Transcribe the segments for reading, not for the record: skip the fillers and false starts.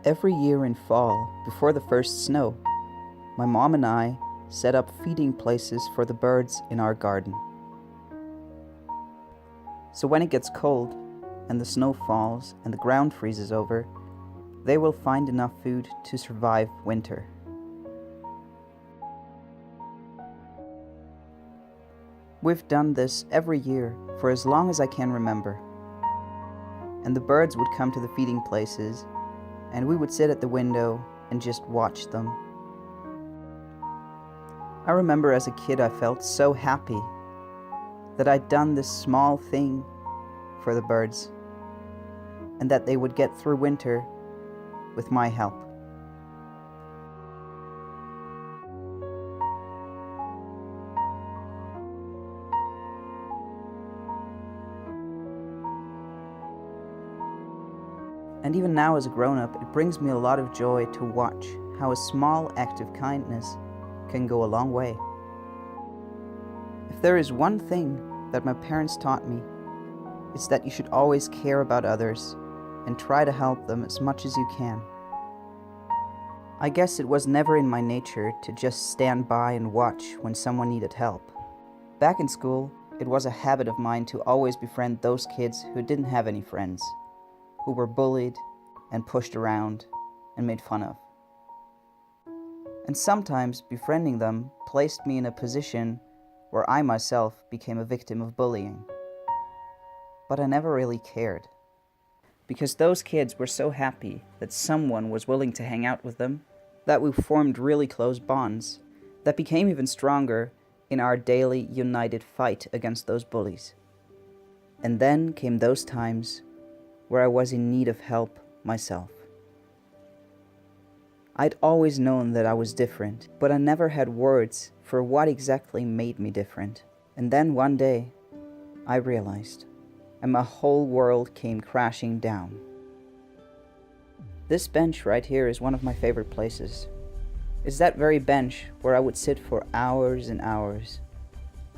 Every year in fall, before the first snow, my mom and I set up feeding places for the birds in our garden. So when it gets cold and the snow falls and the ground freezes over, they will find enough food to survive winter. We've done this every year for as long as I can remember. And the birds would come to the feeding places, and we would sit at the window and just watch them. I remember as a kid I felt so happy that I'd done this small thing for the birds, and that they would get through winter with my help. And even now as a grown-up, it brings me a lot of joy to watch how a small act of kindness can go a long way. If there is one thing that my parents taught me, it's that you should always care about others and try to help them as much as you can. I guess it was never in my nature to just stand by and watch when someone needed help. Back in school, it was a habit of mine to always befriend those kids who didn't have any friends, who were bullied and pushed around and made fun of. And sometimes befriending them placed me in a position where I myself became a victim of bullying. But I never really cared, because those kids were so happy that someone was willing to hang out with them, that we formed really close bonds that became even stronger in our daily united fight against those bullies. And then came those times where I was in need of help myself. I'd always known that I was different, but I never had words for what exactly made me different. And then one day, I realized, and my whole world came crashing down. This bench right here is one of my favorite places. It's that very bench where I would sit for hours and hours,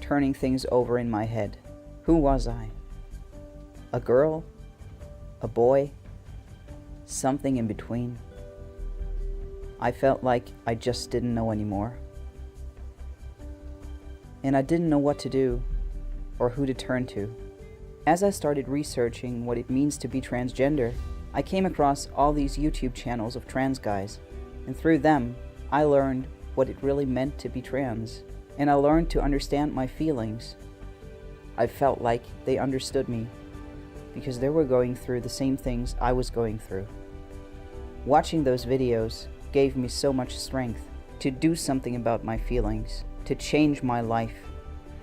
turning things over in my head. Who was I? A girl? A boy? Something in between? I felt like I just didn't know anymore. And I didn't know what to do or who to turn to. As I started researching what it means to be transgender, I came across all these YouTube channels of trans guys, and through them, I learned what it really meant to be trans, and I learned to understand my feelings. I felt like they understood me, because they were going through the same things I was going through. Watching those videos gave me so much strength to do something about my feelings, to change my life,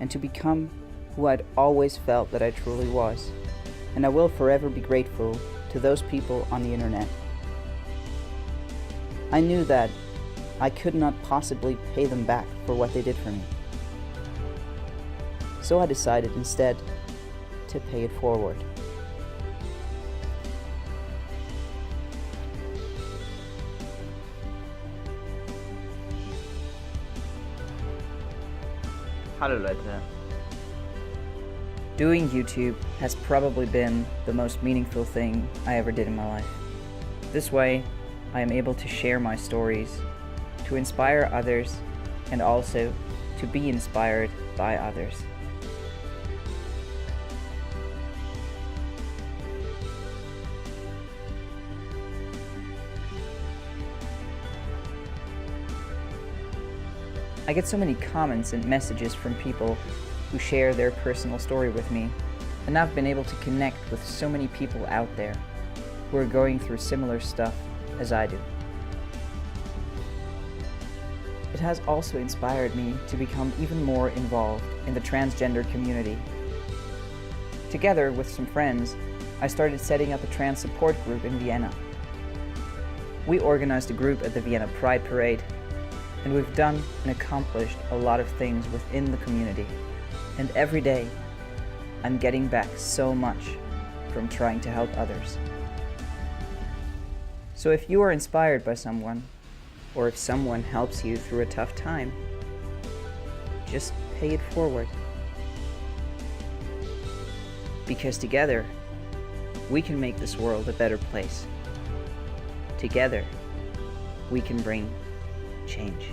and to become who I'd always felt that I truly was. And I will forever be grateful to those people on the internet. I knew that I could not possibly pay them back for what they did for me. So I decided instead to pay it forward. Hallo Leute. Doing YouTube has probably been the most meaningful thing I ever did in my life. This way, I am able to share my stories, to inspire others, and also to be inspired by others. I get so many comments and messages from people who share their personal story with me, and I've been able to connect with so many people out there who are going through similar stuff as I do. It has also inspired me to become even more involved in the transgender community. Together with some friends, I started setting up a trans support group in Vienna. We organized a group at the Vienna Pride Parade, and we've done and accomplished a lot of things within the community. And every day, I'm getting back so much from trying to help others. So if you are inspired by someone, or if someone helps you through a tough time, just pay it forward. Because together, we can make this world a better place. Together, we can bring change.